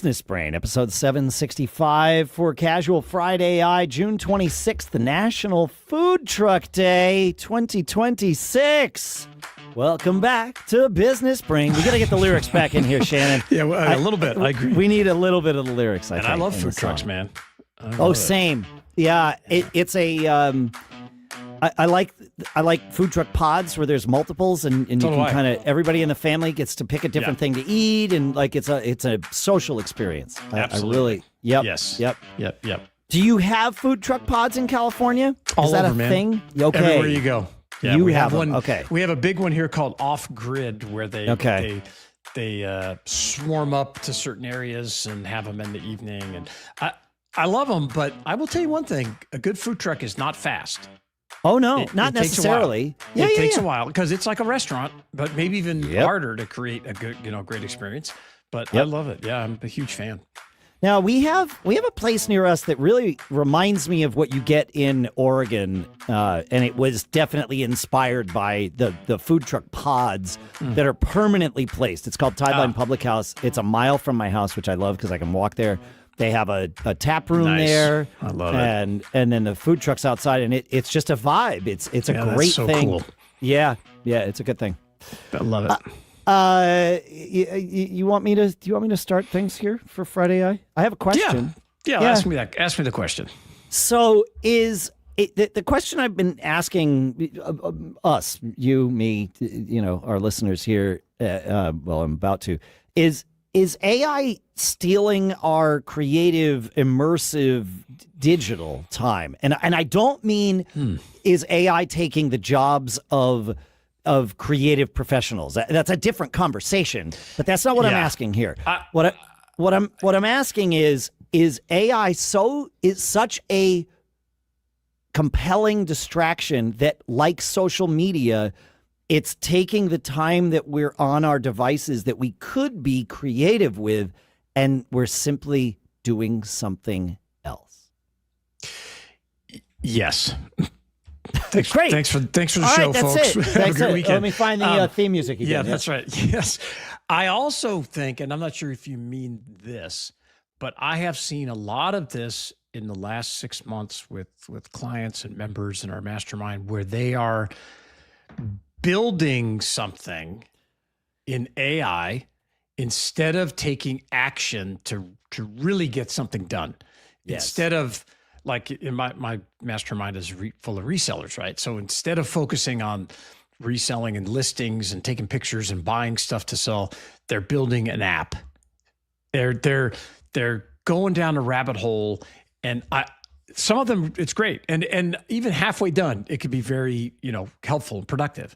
Business BrAIn, episode 765 for Casual FridAI, June 26th, the National Food Truck Day 2026. Welcome back to Business BrAIn. We got to get the lyrics back in here, Shannon. Yeah, well, a little bit. I agree. We need a little bit of the lyrics, I think. I love food trucks, man. Same. Yeah, it's a... I like food truck pods where there's multiples and you can kind of everybody in the family gets to pick a different thing to eat, and like it's a social experience. Absolutely. Yes. Yep. Do you have food truck pods in California? All Is that over, a man. thing? Okay. Everywhere you go. Yeah, you we have one. them. Okay. We have a big one here called Off Grid where they swarm up to certain areas and have them in the evening, and I love them. But I will tell you one thing: a good food truck is not fast. Oh no, not necessarily. It takes a while because it's like a restaurant, but maybe even harder to create a good, great experience. But I love it. Yeah, I'm a huge fan. Now we have a place near us that really reminds me of what you get in Oregon, and it was definitely inspired by the food truck pods that are permanently placed. It's called Tideline Public House. It's a mile from my house, which I love because I can walk there. They have a tap room there. I love it. And then the food truck's outside, and it's just a vibe. It's a great so thing. Cool. Yeah, it's a good thing. I love it. You want me to start things here for FridAI? I have a question. Yeah. Ask me that. Ask me the question. So the question I've been asking us, you, me, our listeners here, I'm about to, is AI stealing our creative, immersive digital time? And I don't mean is AI taking the jobs of creative professionals? That's a different conversation, but that's not what I'm asking here. What I'm asking is AI is such a compelling distraction that, like social media, it's taking the time that we're on our devices that we could be creative with, and we're simply doing something else. Yes. Great. Thanks for the show, that's folks. It. Have a good weekend. Let me find the theme music again. Yeah, that's right. Yes. I also think, and I'm not sure if you mean this, but I have seen a lot of this in the last 6 months with clients and members in our mastermind where they are building something in AI instead of taking action to really get something done. Yes. Instead of, like, in my mastermind is full of resellers, right? So instead of focusing on reselling and listings and taking pictures and buying stuff to sell, they're building an app. They're going down a rabbit hole, and some of them, it's great. And even halfway done, it could be very, helpful and productive.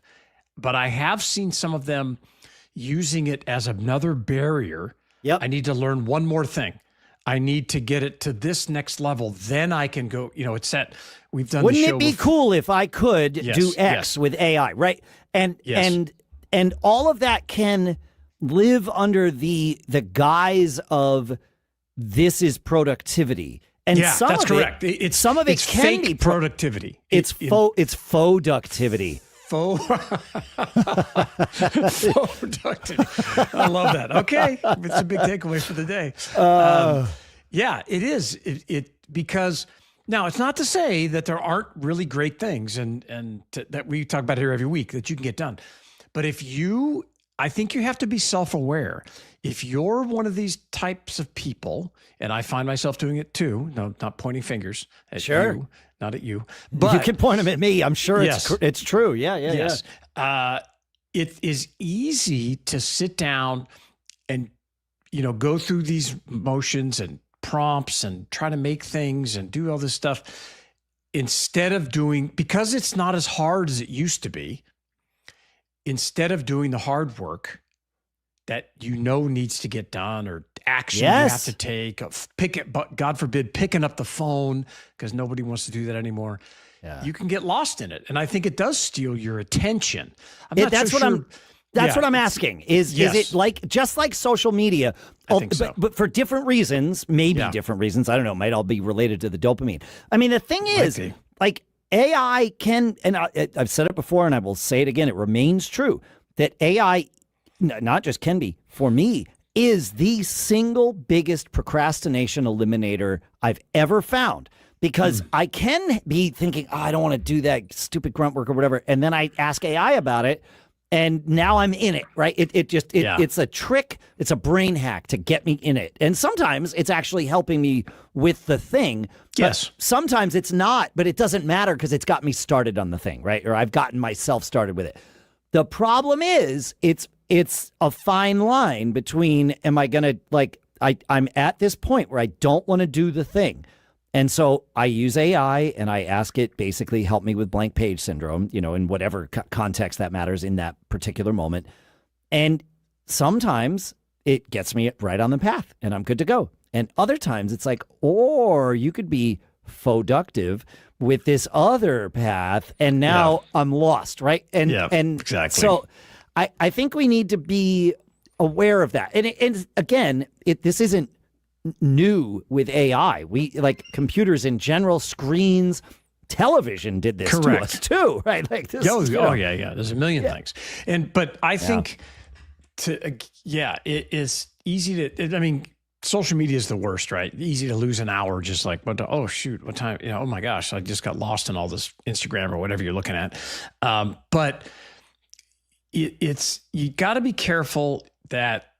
But I have seen some of them using it as another barrier. Yep. I need to learn one more thing. I need to get it to this next level. Then I can go, it's set. We've done Wouldn't the show it be cool if I could do X with AI, right? And all of that can live under the guise of this is productivity. And that's correct. Some of it can fake be productivity. It's faux-ductivity. Faux-ductivity. I love that. Okay. It's a big takeaway for the day. It is. Because now it's not to say that there aren't really great things and that we talk about here every week that you can get done. But I think you have to be self-aware. If you're one of these types of people, and I find myself doing it too, no, not pointing fingers at you, not at you, but you can point them at me. I'm sure it's true. Yes. It is easy to sit down and, go through these motions and prompts and try to make things and do all this stuff instead of because it's not as hard as it used to be. Instead of doing the hard work that needs to get done, or action you have to take, but God forbid, picking up the phone, because nobody wants to do that anymore. Yeah. You can get lost in it. And I think it does steal your attention. That's what I'm asking. Is it just like social media? I think so. But for different reasons, different reasons. I don't know. It might all be related to the dopamine. I mean, the thing is, like, AI can, and I've said it before and I will say it again, it remains true that AI not just can be, for me, is the single biggest procrastination eliminator I've ever found. Because I can be thinking, oh, I don't want to do that stupid grunt work or whatever. And then I ask AI about it. And now I'm in it, right? It's a trick. It's a brain hack to get me in it. And sometimes it's actually helping me with the thing. Yes. Sometimes it's not, but it doesn't matter because it's got me started on the thing, right? Or I've gotten myself started with it. The problem is it's a fine line between, am I going to, I'm at this point where I don't want to do the thing. And so I use AI and I ask it basically help me with blank page syndrome, in whatever context that matters in that particular moment. And sometimes it gets me right on the path and I'm good to go. And other times it's like, or you could be faux-ductive with this other path and now I'm lost, right? And exactly. So I think we need to be aware of that. And again, this isn't new with AI. We computers in general, screens, television did this to us too, right? Like this. Yeah. There's a million things, but I think it is easy to. Social media is the worst, right? Easy to lose an hour, just like, oh shoot, what time? Oh my gosh, I just got lost in all this Instagram or whatever you're looking at. But it's you got to be careful that.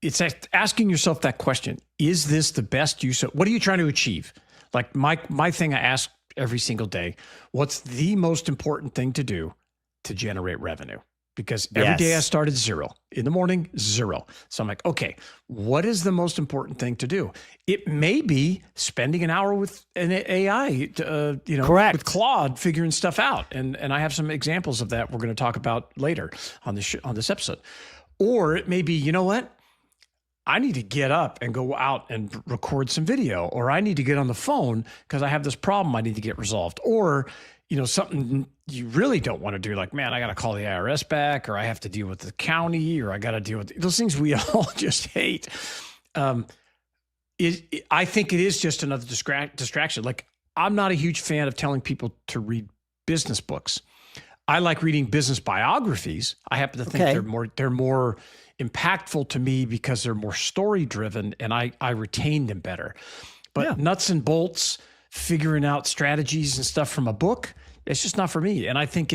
It's asking yourself that question. Is this the best use of, what are you trying to achieve? Like my thing I ask every single day, what's the most important thing to do to generate revenue? Because every day I start at 0. In the morning, 0. So I'm like, okay, what is the most important thing to do? It may be spending an hour with an AI, Correct. with Claude figuring stuff out. And I have some examples of that we're going to talk about later on this episode. Or it may be, you know what? I need to get up and go out and record some video, or I need to get on the phone because I have this problem I need to get resolved, or, something you really don't want to do. Like, man, I got to call the IRS back, or I have to deal with the county, or I got to deal with those things we all just hate. I think it is just another distraction. Like, I'm not a huge fan of telling people to read business books. I like reading business biographies. I happen to think they're more impactful to me because they're more story driven and I retain them better. But nuts and bolts, figuring out strategies and stuff from a book, it's just not for me. And I think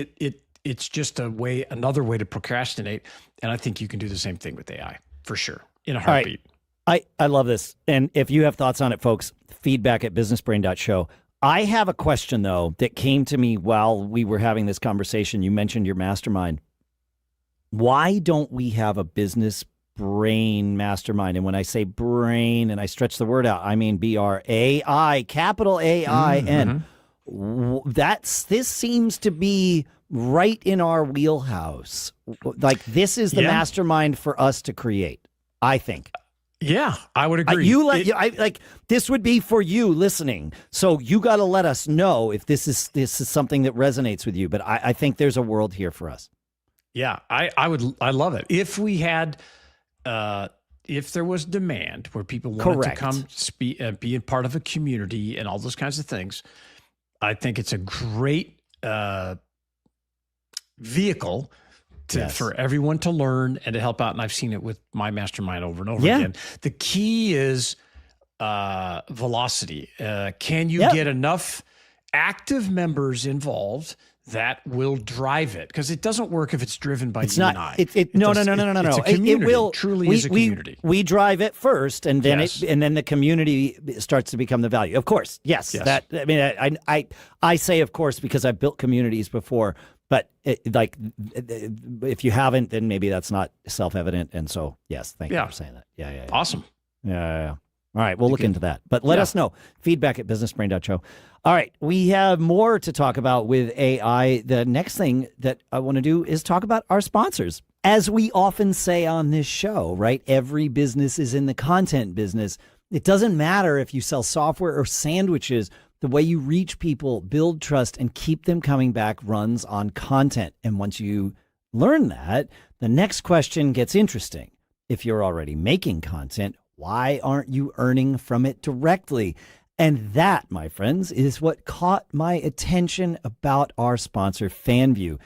it's just another way to procrastinate. And I think you can do the same thing with AI for sure in a heartbeat. I love this. And if you have thoughts on it, folks, feedback@businessbrain.show. I have a question, though, that came to me while we were having this conversation. You mentioned your mastermind. Why don't we have a Business BrAIN Mastermind? And when I say brain and I stretch the word out, I mean BRAI, capital AIN. This seems to be right in our wheelhouse. Like, this is the mastermind for us to create, I think. Yeah, I would agree. This would be for you listening. So you got to let us know if this is something that resonates with you. But I think there's a world here for us. Yeah, I love it. If we had, if there was demand where people wanted to come be a part of a community and all those kinds of things, I think it's a great vehicle for everyone to learn and to help out. And I've seen it with my mastermind over and over again. The key is velocity. Can you get enough active members involved that will drive it? Because it doesn't work if it's driven by you and I. No. It's a community. It will truly is a community. We drive it first, and then then the community starts to become the value. Of course, yes. I say of course because I've built communities before. But if you haven't, then maybe that's not self-evident. And so, yes, thank you for saying that. Yeah. Awesome. Yeah. All right, we'll look into that. But let us know. Feedback@businessbrain.show. All right, we have more to talk about with AI. The next thing that I want to do is talk about our sponsors. As we often say on this show, right? Every business is in the content business. It doesn't matter if you sell software or sandwiches. The way you reach people, build trust, and keep them coming back runs on content. And once you learn that, the next question gets interesting. If you're already making content, why aren't you earning from it directly? And that, my friends, is what caught my attention about our sponsor, FanVue.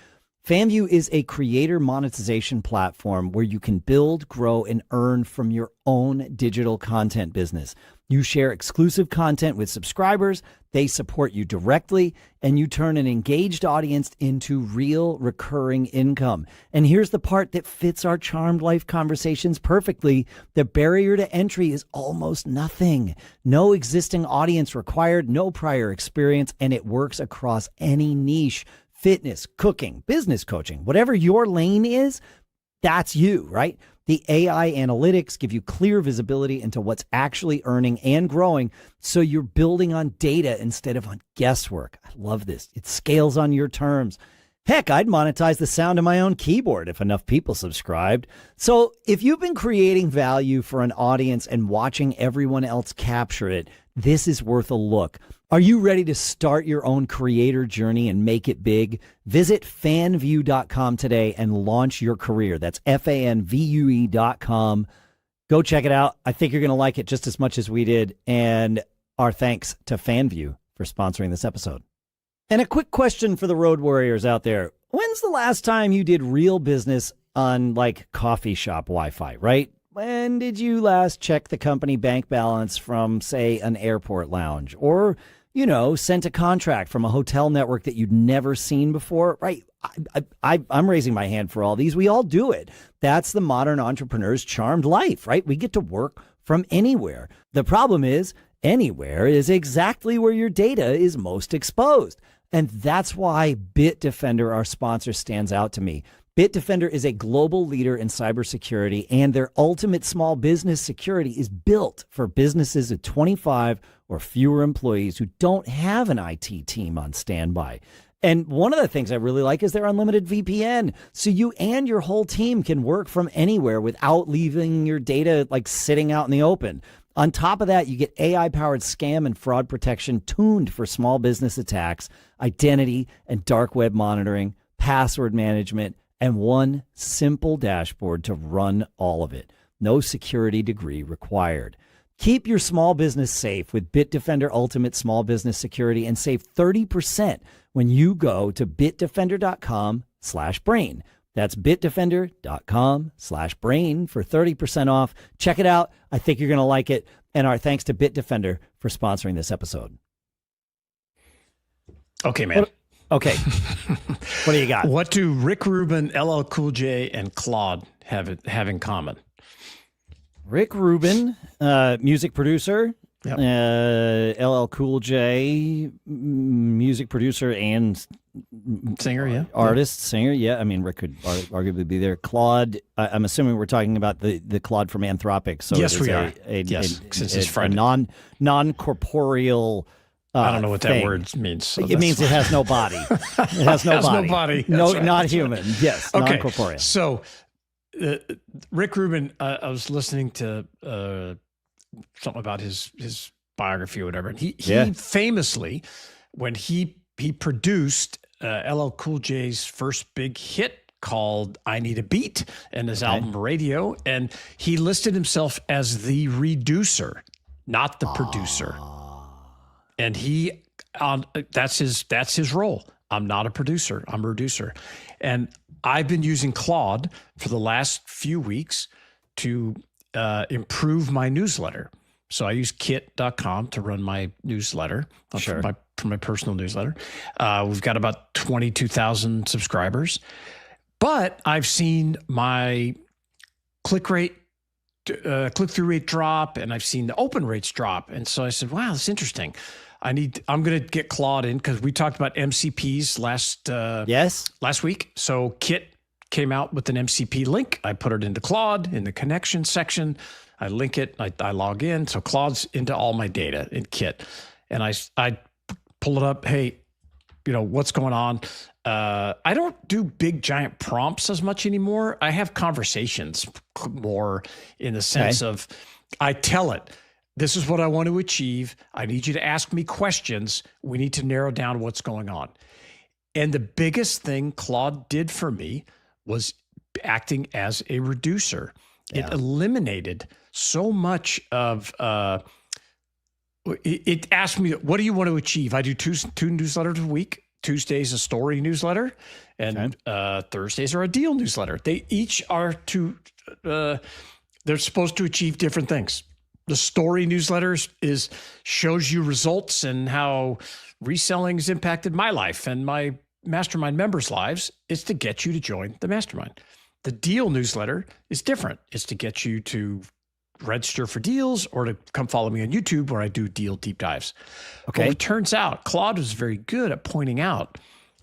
FanVue is a creator monetization platform where you can build, grow, and earn from your own digital content business. You share exclusive content with subscribers, they support you directly, and you turn an engaged audience into real recurring income. And here's the part that fits our charmed life conversations perfectly. The barrier to entry is almost nothing. No existing audience required, no prior experience, and it works across any niche. Fitness, cooking, business coaching, whatever your lane is, that's you, right? The AI analytics give you clear visibility into what's actually earning and growing, so you're building on data instead of on guesswork. I love this. It scales on your terms. Heck, I'd monetize the sound of my own keyboard if enough people subscribed. So if you've been creating value for an audience and watching everyone else capture it, this is worth a look. Are you ready to start your own creator journey and make it big? Visit fanvue.com today and launch your career. That's FANVUE.com. Go check it out. I think you're going to like it just as much as we did. And our thanks to FanVue for sponsoring this episode. And a quick question for the road warriors out there. When's the last time you did real business on like coffee shop Wi-Fi, right? When did you last check the company bank balance from, say, an airport lounge? Or, you know, sent a contract from a hotel network that you'd never seen before, right? I'm raising my hand for all these. We all do it. That's the modern entrepreneur's charmed life, right? We get to work from anywhere. The problem is, anywhere is exactly where your data is most exposed. And that's why Bitdefender, our sponsor, stands out to me. Bitdefender is a global leader in cybersecurity, and their ultimate small business security is built for businesses of 25 or fewer employees who don't have an IT team on standby. And one of the things I really like is their unlimited VPN. So you and your whole team can work from anywhere without leaving your data like sitting out in the open. On top of that, you get AI-powered scam and fraud protection tuned for small business attacks, identity and dark web monitoring, password management, and one simple dashboard to run all of it. No security degree required. Keep your small business safe with Bitdefender Ultimate Small Business Security and save 30% when you go to bitdefender.com/brain. That's bitdefender.com/brain for 30% off. Check it out. I think you're going to like it. And our thanks to Bitdefender for sponsoring this episode. Okay, man. Okay. What do you got? What do Rick Rubin, LL Cool J, and Claude have in common? Rick Rubin, music producer. Yep. LL Cool J, music producer and singer, yeah. Artist, singer, yeah. I mean, Rick could arguably be there. Claude, I'm assuming we're talking about the Claude from Anthropic. So yes, we are. Since it's Friday. Non-corporeal. I don't know what thing. That word means. So it means it has no body. It has no body. No body. No, right. not human. Yes, okay. Non-corporeal. So, Rick Rubin, I was listening to something about his biography or whatever, and he famously, when he produced LL Cool J's first big hit called "I Need a Beat" and his album Radio, and he listed himself as the reducer, not the producer. And that's his role. I'm not a producer. I'm a reducer. And I've been using Claude for the last few weeks to improve my newsletter. So I use kit.com to run my newsletter, for my personal newsletter. We've got about 22,000 subscribers. But I've seen my click-through rate drop, and I've seen the open rates drop. And so I said, wow, that's interesting. I'm going to get Claude in because we talked about MCPs last week. So Kit came out with an MCP link. I put it into Claude in the connection section. I link it. I log in. So Claude's into all my data in Kit. And I pull it up. Hey, what's going on? I don't do big giant prompts as much anymore. I have conversations more in the sense of I tell it, this is what I want to achieve. I need you to ask me questions. We need to narrow down what's going on. And the biggest thing Claude did for me was acting as a reducer. Yeah. It eliminated so much of, it asked me, what do you want to achieve? I do two newsletters a week. Tuesday's a story newsletter, and Thursdays are a deal newsletter. They each are they're supposed to achieve different things. The story newsletters shows you results and how reselling has impacted my life and my mastermind members' lives. Is to get you to join the mastermind. The deal newsletter is different. It's to get you to register for deals or to come follow me on YouTube where I do deal deep dives. Okay. Well, it turns out Claude was very good at pointing out,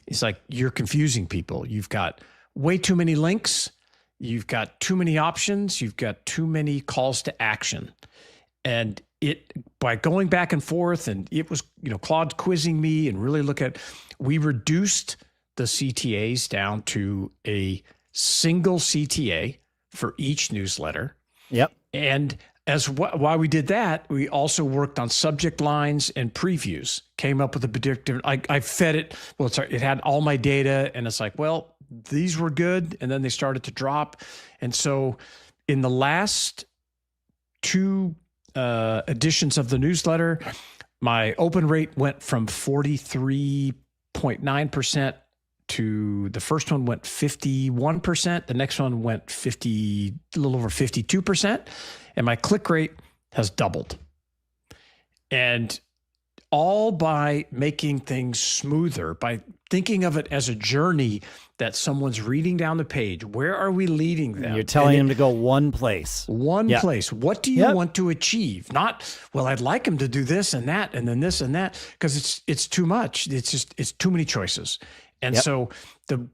he's like, you're confusing people. You've got way too many links. You've got too many options. You've got too many calls to action. And by going back and forth, and it was, Claude quizzing me and really we reduced the CTAs down to a single CTA for each newsletter. Yep. And why we did that, we also worked on subject lines and previews, came up with a predictive. I fed it. Well, it had all my data, and it's like, well, these were good. And then they started to drop. And so in the last two editions of the newsletter, my open rate went from 43.9% to the first one went 51%. The next one went a little over 52%. And my click rate has doubled. And all by making things smoother, by thinking of it as a journey that someone's reading down the page. Where are we leading them? You're telling them to go one place. One place. What do you want to achieve? Not, well, I'd like them to do this and that, and then this and that, because it's too much. It's too many choices. And so the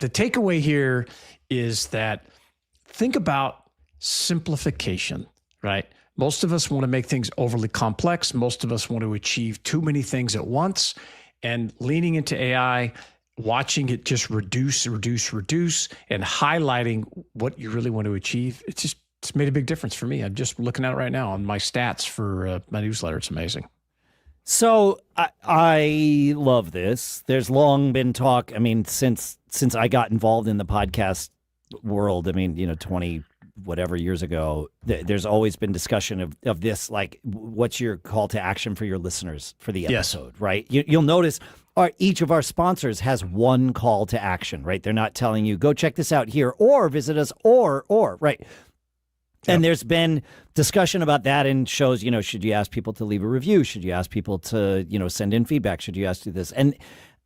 takeaway here is that think about simplification, right? Most of us want to make things overly complex. Most of us want to achieve too many things at once. And leaning into AI, watching it just reduce, and highlighting what you really want to achieve, it's made a big difference for me. I'm just looking at it right now on my stats for my newsletter. It's amazing. So I love this. There's long been talk. I mean, since I got involved in the podcast world, 20 whatever years ago, there's always been discussion of this, like, what's your call to action for your listeners for the episode, right? You'll notice each of our sponsors has one call to action, right? They're not telling you, go check this out here or visit us or, right? And there's been discussion about that in shows, should you ask people to leave a review? Should you ask people to, send in feedback? Should you ask to do this?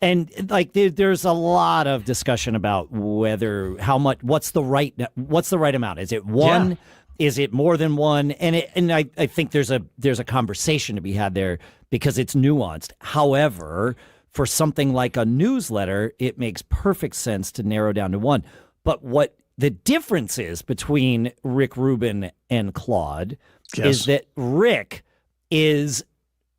And like there's a lot of discussion about what's the right amount? Is it one? Yeah. Is it more than one? And I think there's a conversation to be had there because it's nuanced. However, for something like a newsletter, it makes perfect sense to narrow down to one. But what the difference is between Rick Rubin and Claude is that Rick is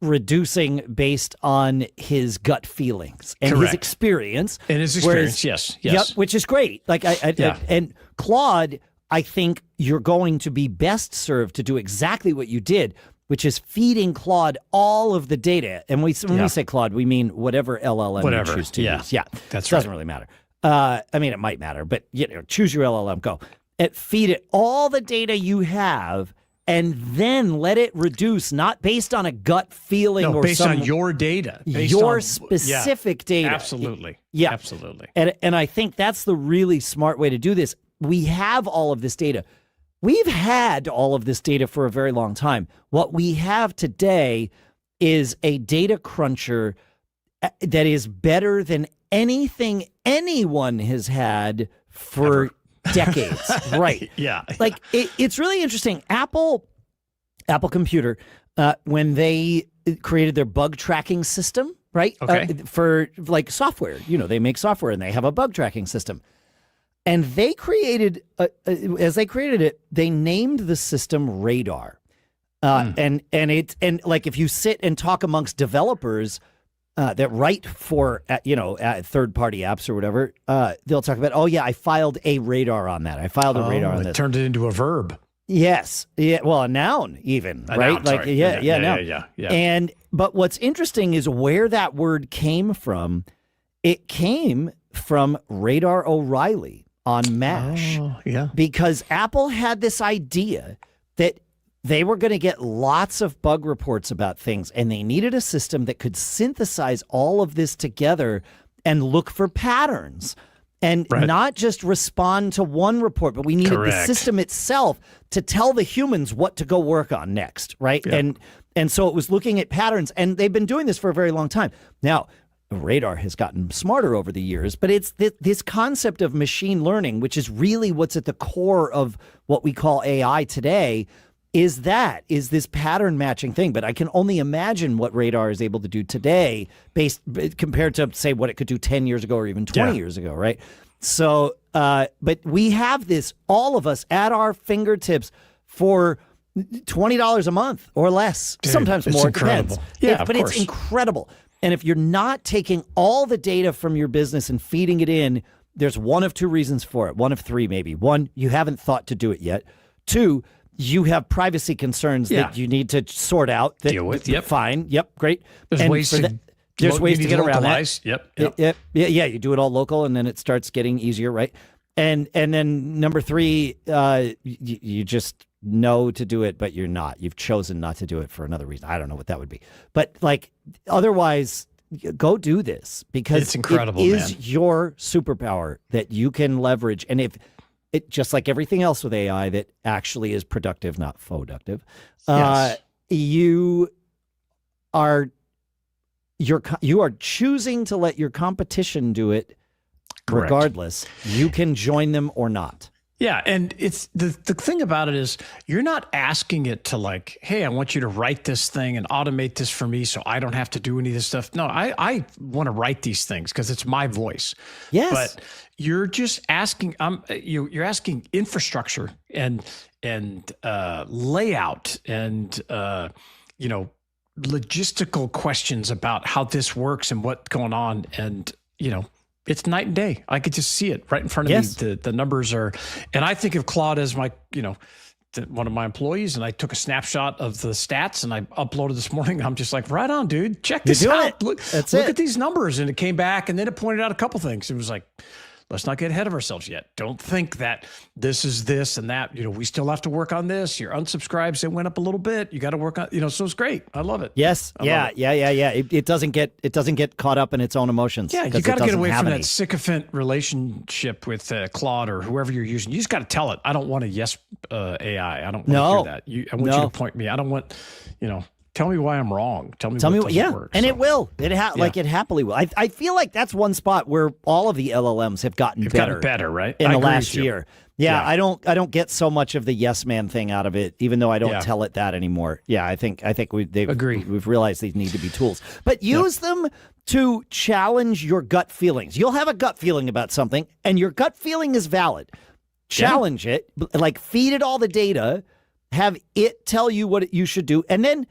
reducing based on his gut feelings and his experience. And his experience, yes. Yep, which is great. And Claude, I think you're going to be best served to do exactly what you did, which is feeding Claude all of the data. And when we say Claude, we mean whatever LLM you choose to use. Yeah, that's right. Doesn't really matter. It might matter, but choose your LLM, go. Feed it all the data you have, and then let it reduce, not based on a gut feeling or based on your data. Your specific data. Absolutely. Yeah. Absolutely. And I think that's the really smart way to do this. We have all of this data. We've had all of this data for a very long time. What we have today is a data cruncher that is better than anything anyone has had for decades. Right. Yeah. Like it's really interesting. Apple Computer, when they created their bug tracking system, right? For like software, they make software and they have a bug tracking system. And they created, as they created it, they named the system Radar. And like if you sit and talk amongst developers that write for third-party apps or whatever, they'll talk about, I filed a radar on that. I filed a radar on this. Turned it into a verb. Yes. Yeah. Well, a noun even, right? Noun, like, noun. Yeah. But what's interesting is where that word came from. It came from Radar O'Reilly on MASH. Oh, yeah. Because Apple had this idea that they were going to get lots of bug reports about things, and they needed a system that could synthesize all of this together and look for patterns and not just respond to one report, but we needed the system itself to tell the humans what to go work on next, right? Yep. And so it was looking at patterns, and they've been doing this for a very long time. Now, radar has gotten smarter over the years, but it's this concept of machine learning, which is really what's at the core of what we call AI today, is this pattern matching thing. But I can only imagine what radar is able to do today compared to, say, what it could do 10 years ago or even 20 years ago, right? So, but we have this, all of us, at our fingertips for $20 a month or less, sometimes more. Incredible. It depends. Yeah, but it's incredible. And if you're not taking all the data from your business and feeding it in, there's one of two reasons for it. One of three, maybe. One, you haven't thought to do it yet. Two, you have privacy concerns that you need to sort out. Deal with. Yep. Fine. Yep. Great. There's ways to get around that. Yep. Yeah. You do it all local, and then it starts getting easier, right? And then number three, you just know to do it, but you're not. You've chosen not to do it for another reason. I don't know what that would be. But like, otherwise, go do this, because it's incredible, it is your superpower that you can leverage. And if it, just like everything else with AI that actually is productive, not faux-ductive, you are choosing to let your competition do it. Correct. Regardless, you can join them or not. Yeah, and it's the thing about it is, you're not asking it to, like, hey, I want you to write this thing and automate this for me so I don't have to do any of this stuff. No, I want to write these things because it's my voice. Yes. But you're just asking, you're asking infrastructure and layout and logistical questions about how this works and what's going on, and it's night and day. I could just see it right in front of me. The numbers are, and I think of Claude as my, one of my employees, and I took a snapshot of the stats and I uploaded this morning. I'm just like, right on, dude. Check this out. Look at these numbers. And it came back, and then it pointed out a couple things. It was like, let's not get ahead of ourselves yet. Don't think that this is this and that. We still have to work on this. Your unsubscribes, it went up a little bit. You got to work on, so it's great. I love it. Yes. Yeah. It doesn't get caught up in its own emotions. Yeah. You got to get away from that sycophant relationship with Claude or whoever you're using. You just got to tell it, I don't want a yes AI. I don't want to hear that. I want you to point me. I don't want, tell me why I'm wrong. Tell me what doesn't work. And it will. It happily will. I feel like that's one spot where all of the LLMs have gotten better, right? In the last year. Yeah, I don't get so much of the yes man thing out of it, even though I don't tell it that anymore. Yeah, I think we've realized these need to be tools. But use them to challenge your gut feelings. You'll have a gut feeling about something, and your gut feeling is valid. Challenge it, like feed it all the data, have it tell you what you should do, and then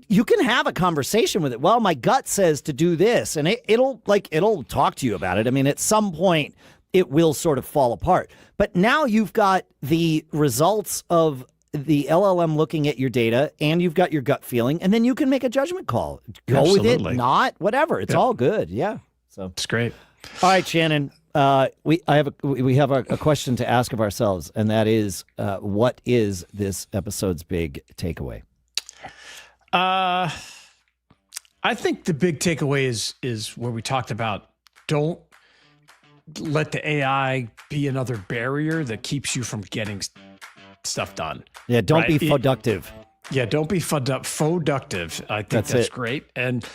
you can have a conversation with it. Well, my gut says to do this, and it'll talk to you about it. I mean, at some point it will sort of fall apart. But now you've got the results of the LLM looking at your data, and you've got your gut feeling, and then you can make a judgment call. Go with it, not whatever. It's all good. Yeah. So it's great. All right, Shannon. We have a question to ask of ourselves, and that is, what is this episode's big takeaway? I think the big takeaway is where we talked about, don't let the AI be another barrier that keeps you from getting stuff done. Yeah, don't be faux-ductive. Yeah, don't be faux-ductive. I think that's great. And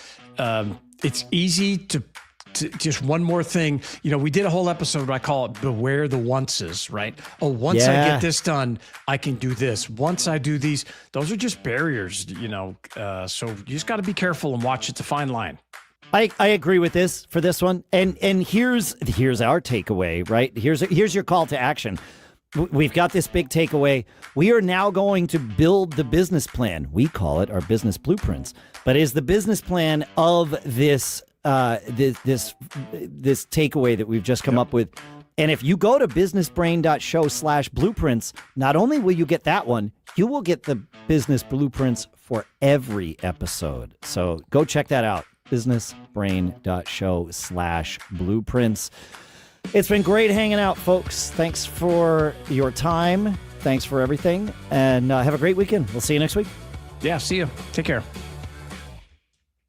it's easy to just one more thing. We did a whole episode, I call it Beware the Onces, right? Oh, once I get this done, I can do this. Once I do these, those are just barriers, so you just got to be careful and watch. It's a fine line. I agree with this for this one. And here's our takeaway, right? Here's your call to action. We've got this big takeaway. We are now going to build the business plan. We call it our business blueprints, but is the business plan of this takeaway that we've just come up with. And if you go to businessbrain.show/blueprints, not only will you get that one, you will get the business blueprints for every episode. So go check that out. businessbrain.show/blueprints. It's been great hanging out, folks. Thanks for your time. Thanks for everything. And have a great weekend. We'll see you next week. Yeah, see you. Take care.